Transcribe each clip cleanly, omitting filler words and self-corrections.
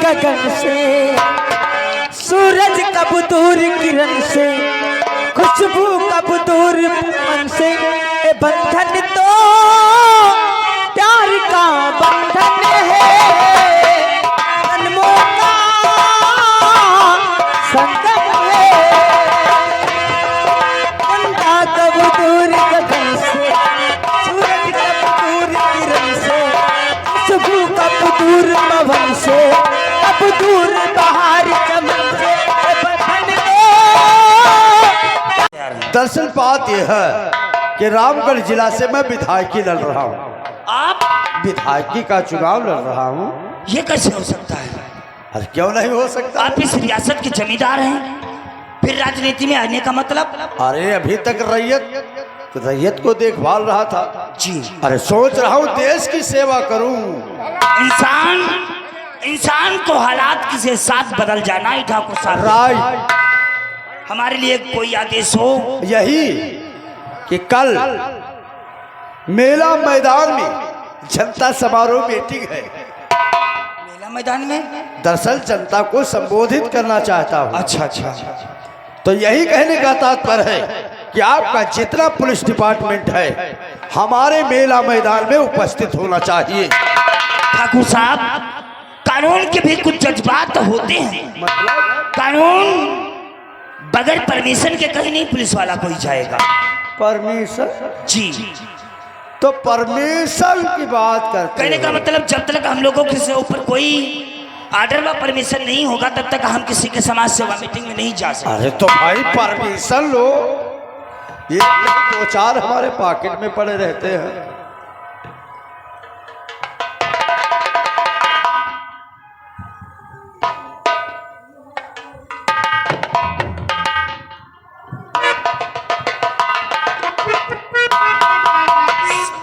गगन से, सूरज कब दूर किरण से, खुशबू कब दूर मन से। ए बंधन तो प्यार का बंधन है, जन्मों का संगम है। बंधा कब दूर गगन से, सूरज कब दूर किरण से, खुशबू कब दूर पवन से, कब दूर बाहर चमन से। दरअसल बात यह है कि रामगढ़ जिला से मैं विधायकी लड़ रहा हूँ। आप विधायकी का चुनाव लड़ रहा हूँ। ये कैसे हो सकता है? अरे क्यों नहीं हो सकता? आप इस रियासत के जमींदार हैं, फिर राजनीति में आने का मतलब? अरे अभी तक रैयत को देखभाल रहा था जी। अरे सोच रहा हूँ देश की सेवा करूँ। इंसान को हालात के साथ बदल जाना ही ठाकुर साहब। राइट। हमारे लिए कोई आदेश हो? यही कि कल मेला मैदान में जनता समारोह मीटिंग है। मेला मैदान में? दरअसल जनता को संबोधित करना चाहता हूँ। अच्छा। तो यही कहने का तात्पर्य है कि आपका जितना पुलिस डिपार्टमेंट है हमारे मेला मैदान में उपस्थित होना चाहिए। ठाकुर साहब, कानून के भी कुछ जज्बात होते हैं। कानून बगैर परमिशन के कहीं नहीं पुलिस वाला कोई जाएगा। परमिशन? जी। तो परमिशन की बात करते कहने का मतलब जब तक हम लोगों के ऊपर कोई आर्डर व परमिशन नहीं होगा तब तक हम किसी के समाज सेवा मीटिंग में नहीं जा सकते। अरे तो भाई परमिशन लो, ये 2-4 हमारे पॉकेट में पड़े रहते हैं।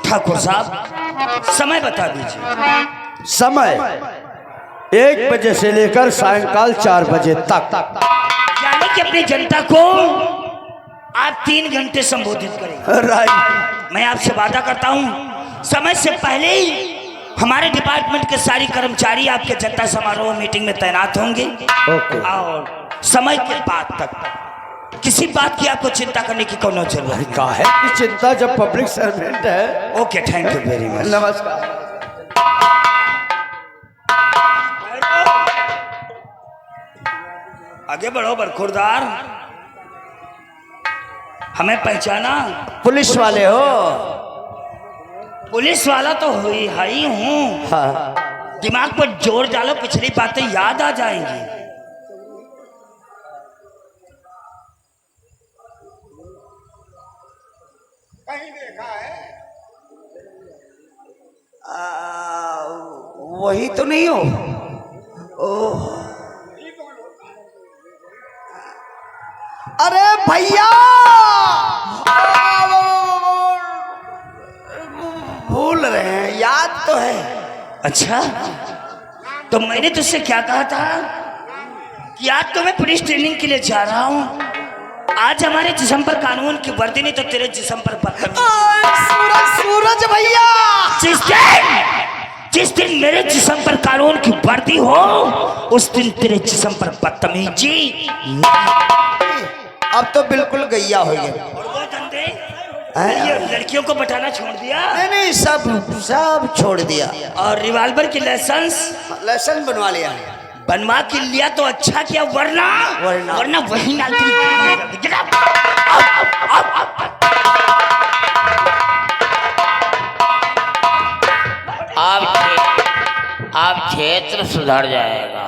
ठाकुर साहब, समय बता दीजिए। समय 1 बजे से लेकर सायंकाल 4 बजे तक। यानी कि अपनी जनता को आप 3 घंटे संबोधित करेंगे। राइट। मैं आपसे वादा करता हूं समय से पहले ही हमारे डिपार्टमेंट के सारे कर्मचारी आपके जनता समारोह मीटिंग में तैनात होंगे। और समय के बाद तक किसी बात की आपको चिंता करने की कोई जरूरत नहीं। काहे की चिंता जब पब्लिक सर्वेंट है। Okay, thank you very much. नमस्कार। आगे बढ़ो बरखुरदार, हमें पहचाना? पुलिस वाले हो? पुलिस वाला तो ही हूँ। हाँ। दिमाग पर जोर डालो, पिछली बातें याद आ जाएंगी। कहीं देखा है? वही तो नहीं हो? ओह, अरे भैया भूल रहे हैं, याद तो है। अच्छा, तो मैंने तुझसे क्या कहा था कि आज तो मैं पुलिस ट्रेनिंग के लिए जा रहा हूँ। आज हमारे जिस्म पर कानून की वर्दी नहीं तो तेरे जिस्म पर सूरज भैया, जिस दिन मेरे जिस्म पर कानून की वर्दी हो उस दिन तेरे जिस्म पर बदतमीजी। अब तो बिल्कुल गैया हो गया। और वो धंधे ये लड़कियों को बटाना छोड़ दिया? नहीं, सब छोड़ दिया। और रिवाल्वर की लाइसेंस बनवा लिया। बनवा के लिया तो अच्छा किया, वरना वही ना। आप क्षेत्र सुधर जाएगा।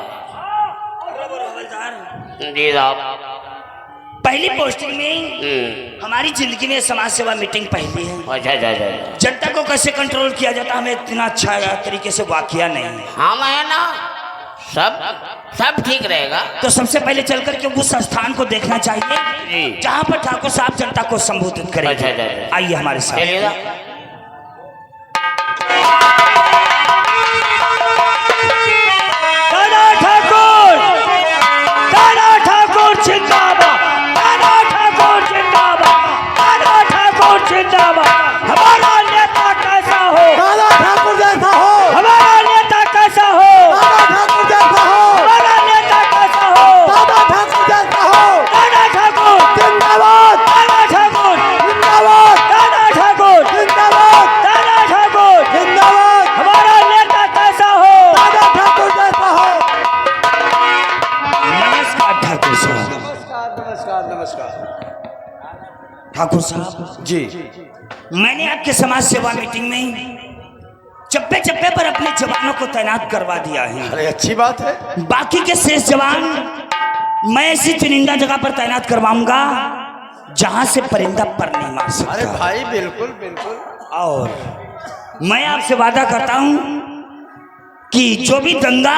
जी साहब, पहली पोस्टिंग में हमारी जिंदगी में समाज सेवा मीटिंग पहली है। अच्छा। जनता को कैसे कंट्रोल किया जाता हमें इतना अच्छा तरीके से वाकिया नहीं है। हम है ना, सब ठीक रहेगा। तो सबसे पहले चल करके उस संस्थान को देखना चाहिए जहाँ पर ठाकुर साहब जनता को संबोधित करेंगे। अच्छा। आइए हमारे साथ। हमारा नेता कैसा हो? ठाकुर जैसा हो। हमारा नेता कैसा हो? ठाकुर जैसा हो। ठाकुर साहब, जी मैंने आपके समाज सेवा मीटिंग में चप्पे चप्पे पर अपने जवानों को तैनात करवा दिया है। अरे अच्छी बात है। बाकी के शेष जवान मैं ऐसी चुनिंदा जगह पर तैनात करवाऊंगा जहां से परिंदा पर नहीं मार सकता। अरे भाई बिल्कुल बिल्कुल। और मैं आपसे वादा करता हूं कि जो भी दंगा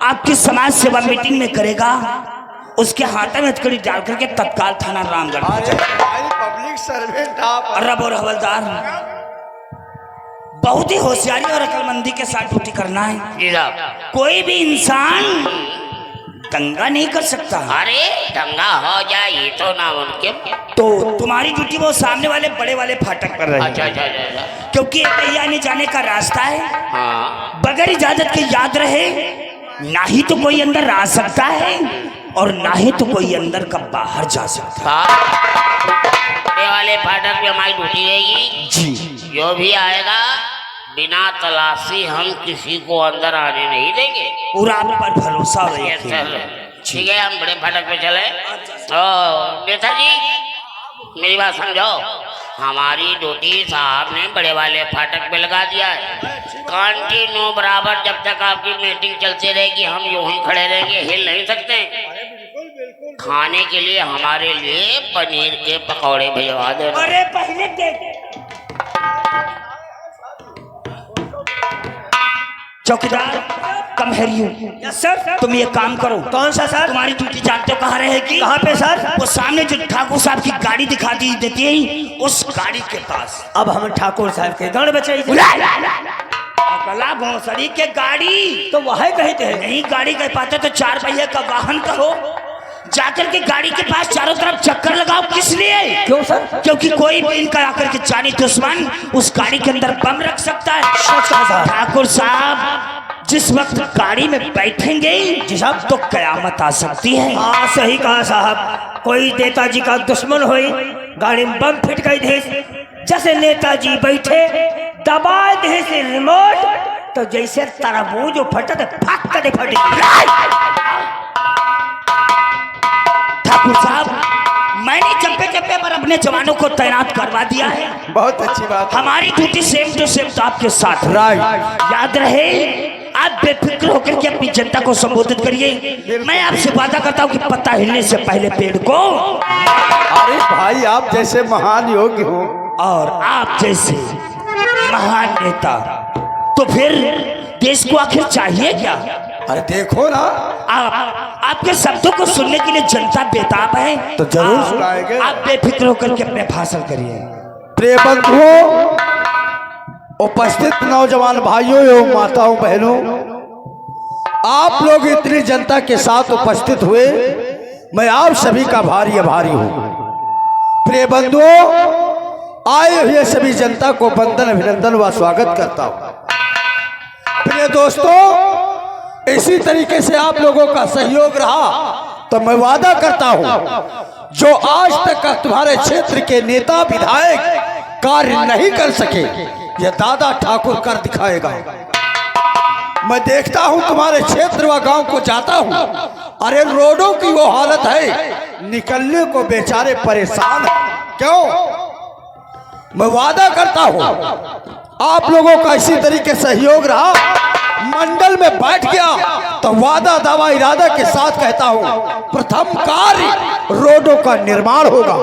आपकी समाज सेवा मीटिंग में करेगा उसके हाथ में हथकड़ी डाल करके तत्काल थाना रामगढ़ अरे भाई पब्लिक सर्वेंट आप। रब और हवलदार, बहुत ही होशियारी और अक्लमंदी के साथ ड्यूटी करना है। जी साहब। कोई भी इंसान दंगा नहीं कर सकता। अरे दंगा हो जाए ये तो नामुमकिन। तो तुम्हारी ड्यूटी वो सामने वाले बड़े वाले फाटक पर रहे, अच्छा अच्छा अच्छा। क्योंकि ये आने जाने का रास्ता है। हाँ बगैर इजाजत के याद रहे, ना ही तो कोई अंदर आ सकता है और ना ही तो कोई अंदर का बाहर जा सकता ये वाले फाटक पे हमारी ड्यूटी रहेगी। जी। जो भी आएगा बिना तलाशी हम किसी को अंदर आने नहीं देंगे। पूरा आप पर भरोसा ये रखिए। चल। ठीक है हम बड़े फाटक पे चले। तो नेताजी मेरी बात समझो, हमारी ड्यूटी साहब ने बड़े वाले फाटक पे लगा दिया है। कंटिन्यू बराबर जब तक आपकी मीटिंग चलती रहेगी हम यूं ही खड़े रहेंगे, हिल नहीं सकते। खाने के लिए हमारे लिए पनीर के पकौड़े भिजवा देना। अरे पहले चौकीदार कम है यस सर। तुम ये काम करो। कौन सा सर? तुम्हारी ड्यूटी जानते हो कहाँ रहेगी? कहाँ पे सर? वो सामने जो ठाकुर साहब की गाड़ी दिखा दी देती है उस गाड़ी के पास। अब हम ठाकुर साहब के गण बचाई कला भोसड़ी के गाड़ी तो वह कहते हैं। नहीं गाड़ी कह पाते तो चार पहिए का वाहन कहो। जाकर के गाड़ी के पास चारों तरफ चक्कर लगाओ। किस लिए? क्यों सर? क्योंकि कोई भी इनका आकर के जानी दुश्मन उस गाड़ी के अंदर बम रख सकता है। ठाकुर साहब जिस वक्त गाड़ी में बैठेंगे जी साहब तो कयामत आ सकती है। हाँ सही कहा साहब। कोई नेताजी का दुश्मन हो गाड़ी में बम फिट गई थे, जैसे नेताजी बैठे दबा दे से रिमोट तो जैसे तरबूज फटे फट कर फटे। ठाकुर साहब मैंने चप्पे चप्पे पर अपने जवानों को तैनात करवा दिया है। बहुत अच्छी बात। हमारी ड्यूटी सेम टू सेम तो आपके साथ है। राइट। याद रहे आप बेफिक्र होकर के अपनी जनता को संबोधित करिए। मैं आपसे वादा करता हूँ कि पत्ता हिलने से पहले पेड़ को। अरे भाई आप जैसे महान योगी हो और आप जैसे महान नेता तो फिर देश को आखिर चाहिए क्या? अरे देखो ना आपके शब्दों को सुनने के लिए जनता बेताब है। तो जरूर सुनाएंगे। आप बेफिक्र होकर के अपने भाषण करिए। प्रिय बंधुओं, उपस्थित नौजवान भाइयों एवं माताओं बहनों, आप लोग इतनी जनता के साथ उपस्थित हुए, मैं आप सभी का भारी आभारी हूँ। प्रिय बंधुओं, आए हुए सभी जनता को वंदन अभिनंदन व स्वागत करता हूँ। प्रिय दोस्तों, इसी तरीके से आप लोगों का सहयोग रहा तो मैं वादा करता हूं जो आज तक का तुम्हारे क्षेत्र के नेता विधायक कार्य नहीं कर सके यह दादा ठाकुर कर दिखाएगा। मैं देखता हूं तुम्हारे क्षेत्र व गांव को जाता हूं, अरे रोडों की वो हालत है निकलने को बेचारे परेशान हैं। क्यों? मैं वादा करता हूं आप लोगों का इसी तरीके सहयोग रहा, मंडल में बैठ गया तो वादा दावा इरादा के साथ कहता हूं प्रथम कार्य रोडों का निर्माण होगा।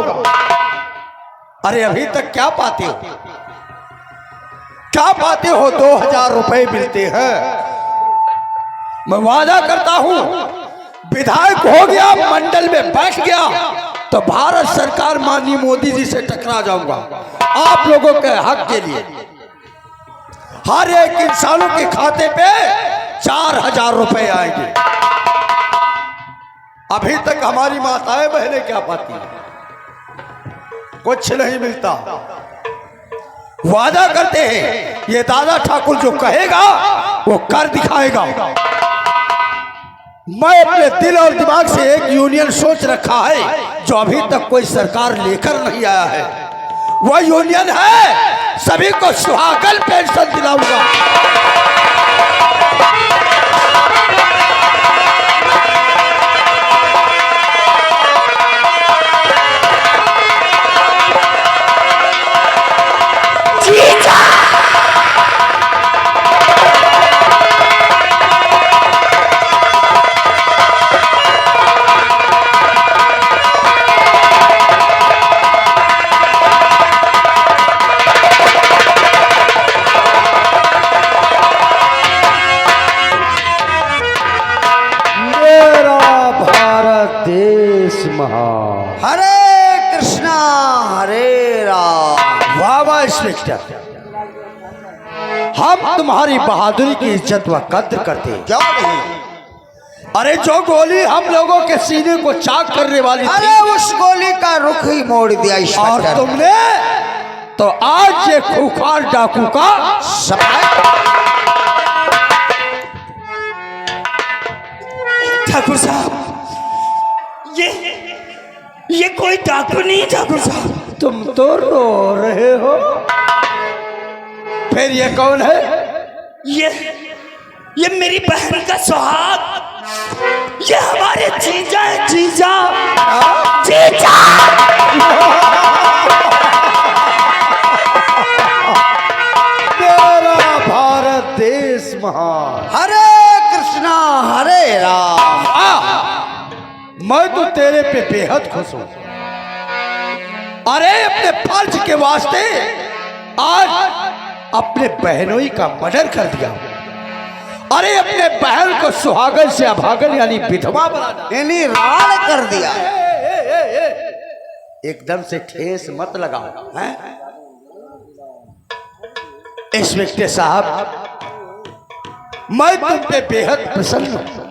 अरे अभी तक क्या पाते हो? क्या पाते हो? 2000 रुपए मिलते हैं। मैं वादा करता हूं विधायक हो गया, मंडल में बैठ गया तो भारत सरकार माननीय मोदी जी से टकरा जाऊंगा आप लोगों के हक के लिए। हर एक इंसानों के खाते पे 4000 रुपए आएंगे। अभी तक हमारी माताएं बहनें क्या पाती हैं? कुछ नहीं मिलता। वादा करते हैं ये दादा ठाकुर जो कहेगा वो कर दिखाएगा। मैं अपने दिल और दिमाग से एक यूनियन सोच रखा है जो अभी तक कोई सरकार लेकर नहीं आया है। वह यूनियन है सभी को सुहागन पेंशन दिलाऊंगा। इंस्पेक्टर, हम तुम्हारी बहादुरी की इज्जत व कद्र करते हैं। क्यों नहीं? अरे जो गोली हम लोगों के सीने को चाक करने वाली थी, अरे उस गोली का रुख ही मोड़ दिया और इंस्पेक्टर। तुमने तो आज ये खूंखार डाकू का ठाकुर साहब, ये कोई डाकू नहीं है ठाकुर साहब। तुम तो रो रहे हो, फिर ये कौन है? ये मेरी बहन का सुहाग, ये हमारे जीजा है, जीजा जीजा। मेरा भारत देश महान। हरे कृष्णा हरे राम। मैं तो तेरे पे बेहद खुश हूं। अरे अपने फर्ज के वास्ते आज अपने बहनोई का मर्डर कर दिया। अरे अपने बहन को सुहागन से अभागन यानी विधवा बना दिया। यानी राड़ कर दिया। एकदम से ठेस मत लगाओ, हैं? इंस्पेक्टर साहब, मैं तुम पे बेहद प्रसन्न हूं।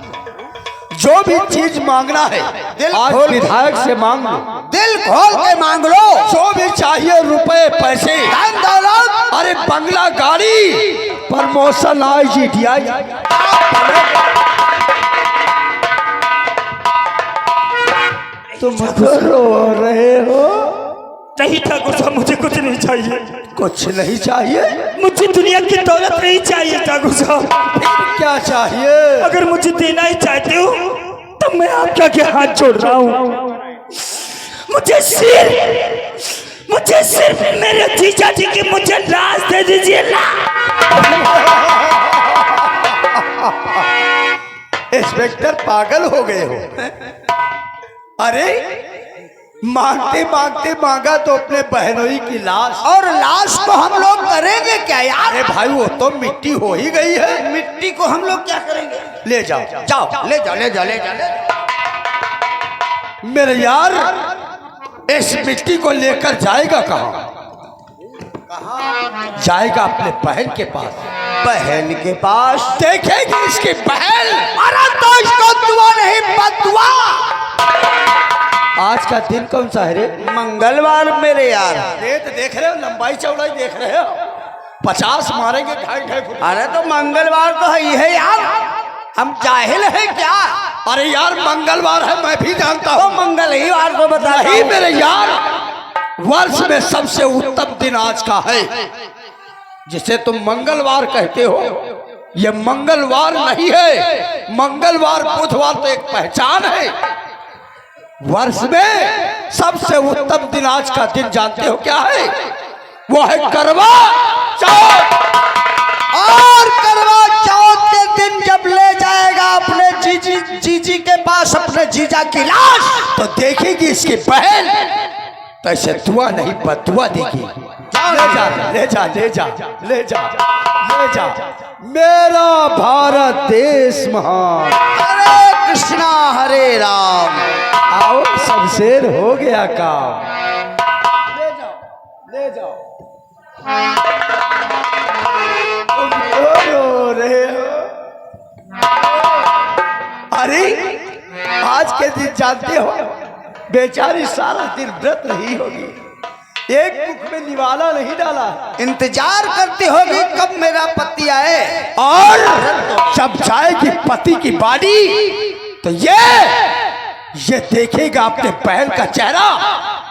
जो भी चीज मांगना है आज विधायक से मांग लो, दिल खोल के मांग लो। जो भी चाहिए, रुपए पैसे, धन दौलत, अरे बंगला गाड़ी, प्रमोशन, IGTI। तुम रो रहे हो? नहीं ठाकुर साहब, मुझे कुछ नहीं चाहिए। कुछ नहीं चाहिए? मुझे दुनिया की दौलत नहीं चाहिए ठाकुर साहब। क्या चाहिए? अगर मुझे देना ही चाहते हो तो मैं आपके आगे हाथ जोड़ रहा हूँ। मुझे सिर्फ मेरे जीजा जी की मुझे लाश दे दीजिए ना। इंस्पेक्टर पागल हो गए हो? अरे मांगते मांगते मांगा तो अपने बहनोई की लाश, और लाश को हम लोग करेंगे क्या यार? अरे भाई वो तो मिट्टी हो ही गई है। मिट्टी को हम लोग क्या करेंगे? ले जाओ, जाओ, ले जाओ ले जाओ ले जाओ। मेरे यार, इस मिट्टी को लेकर जाएगा कहाँ? जाएगा अपने बहन के पास। बहन के पास देखेगी इसकी बहन। अरे तो इसको दुआ नहीं बदुआ। आज का दिन कौन सा है रे? मंगलवार मेरे यार। रेत देख रहे हो, लंबाई चौड़ाई देख रहे हो? 50 मारेंगे 2.5 फुट। अरे तो मंगलवार तो है यार, हम जाहिल है क्या? अरे यार मंगलवार है, मैं भी जानता तो हूँ। मंगल ही वार को बता नहीं मेरे यार, वर्ष में सबसे उत्तम दिन आज का है, जिसे तुम मंगलवार कहते हो। यह मंगलवार नहीं है, मंगलवार बुधवार तो एक पहचान है। वर्ष में सबसे उत्तम दिन आज का दिन जानते हो क्या है? वो है करवा चौथ। और करवा चौथ के दिन जब ले जाएगा अपने जीजी के पास अपने जीजा की लाश, तो देखेगी इसकी बहन, तो ऐसे दुआ नहीं बदुआ देगी। ले जा ले जा ले जा ले जा ले जा। मेरा भारत देश महान। हरे कृष्णा हरे राम। आओ सब शेर हो गया काम। ले जाओ ले जाओ। तुम रो रहे हो? अरे आज के दिन जानते हो, बेचारी सारा दिन व्रत रही होगी, एक मुख में निवाला नहीं डाला। इंतजार करती होगी कब मेरा पति आए, और जब जाएगी पति की बाड़ी तो ये देखेगा अपने बहन का चेहरा,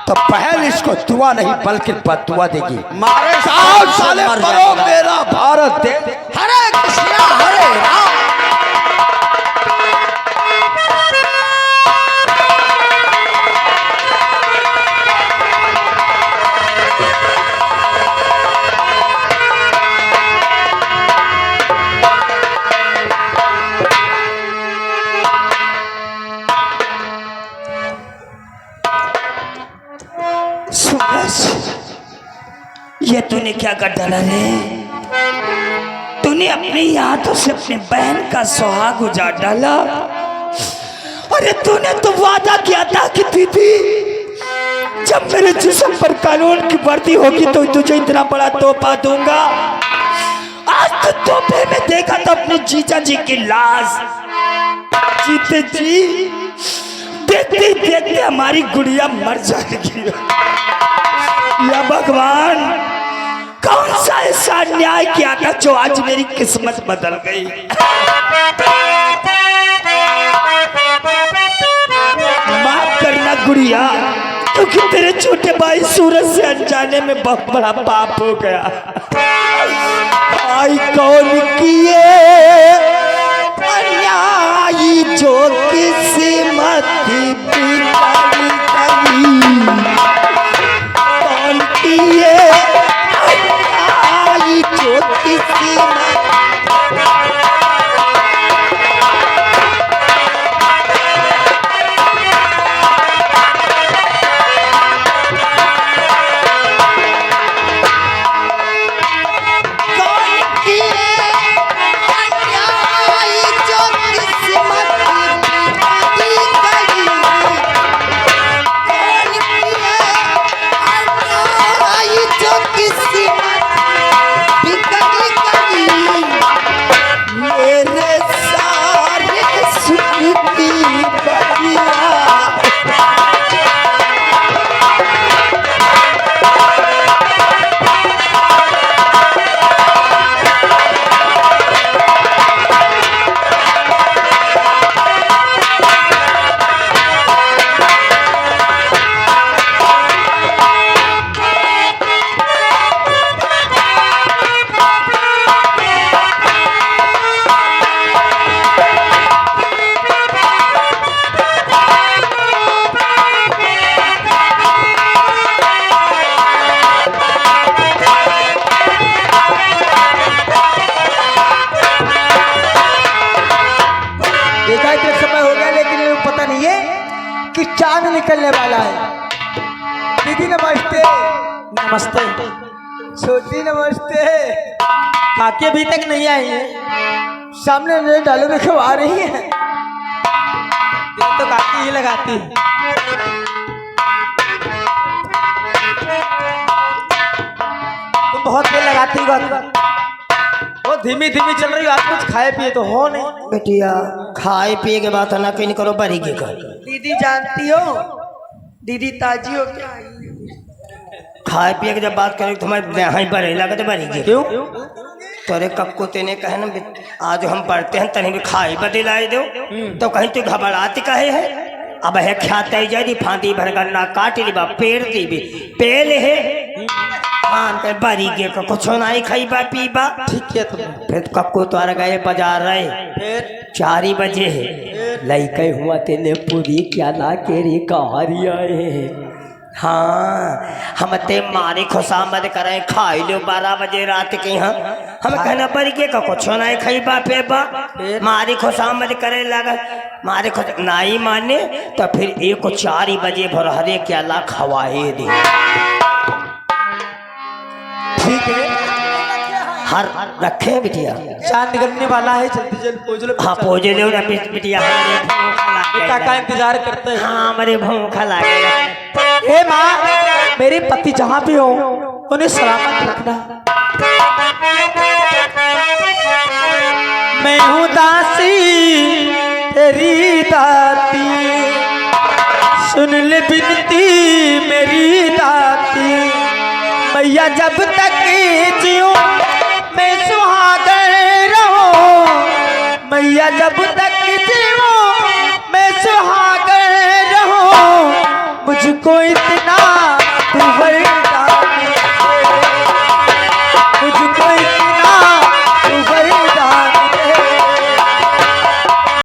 तो बहन इसको दुआ नहीं बल्कि बदुआ देगी। मारे साले मरो मेरा भारत देश। हरे कृष्णा हरे राम। ये तूने क्या कर डाला रे? तूने अपने हाथों से अपने बहन का सुहाग उजाड़ डाला। अरे तूने तो वादा किया था कि दीदी जब मेरे जिस्म पर कानून की वर्दी होगी तो तुझे इतना बड़ा तोहफा दूंगा। आज तो तोहफे में देखा तो अपने जीजा जी की लाश। जीते जी देखते देखते हमारी गुड़िया मर जाएगी। या भगवान, कौन सा ऐसा न्याय किया था जो आज मेरी किस्मत बदल गई। माफ करना गुड़िया, क्योंकि तेरे छोटे भाई सूरज से अनजाने में बहुत बड़ा पाप हो गया। आई कौन किए अन्यायी जो किस्मत बिगाड़ी गई। कौन किए अन्यायी जो किस्मत। चांद निकलने वाला है। दीदी नमस्ते। नमस्ते। छोटी नमस्ते। काकी अभी तक नहीं आई है, सामने मेरे डालों में खवा रही है। तो काकी ही लगाती है। तुम बहुत देर लगाती हो, वो धीमी धीमी चल रही हो। आप कुछ खाए पिए तो हो नहीं। बेटिया खाए पिए के बात ना कहीं करो, बरी के कर। दीदी जानती हो, दीदी ताजी हो क्या? खाए पिए के जब बात करें तुम्हारे यहाँ पर लगा तो बरी के। क्यों? तोरे कक्को तेने कहे ना आज हम पढ़ते हैं तनी भी खाए बदे लाए दो, तो कहीं तू घबराती कहे है। अब है ख्याते जाए फांदी भर गन्ना काट ली बा पेड़ दी भी पेल है। हाँ ते बरी के को कुछ नहीं खाईबा पीबा। ठीक है। तुम फिर कक्को तार गए बाजार रहे, फिर 4 बजे है लइके हुआ तेने पूरी क्या ना केरी कहारी आए। हाँ हम ते मारे खुशामद करें खाई लो 12 बजे रात के। यहाँ हम कहना पड़ी के कुछ नहीं खाईबा पेबा, मारी खुशामद करे लगा। मारे खुश नहीं माने तो फिर 4 बजे भर हरे क्या ला खवाए दे। ठीक है। हर रखे बिटिया, चांद निकलने वाला है, जल्दी जल्दी पहुंच लो। हाँ पहुंच लो ना बिटिया, का इंतजार करते हैं। हाँ हमारे भूख लगे। हे माँ, मेरे पति जहाँ भी हो उन्हें सलामत रखना। मैं हूँ दासी तेरी दाती, सुन ले बिनती मेरी दाती। मैया जब तक जियो मैं सुहागर रहो, मैया जब तक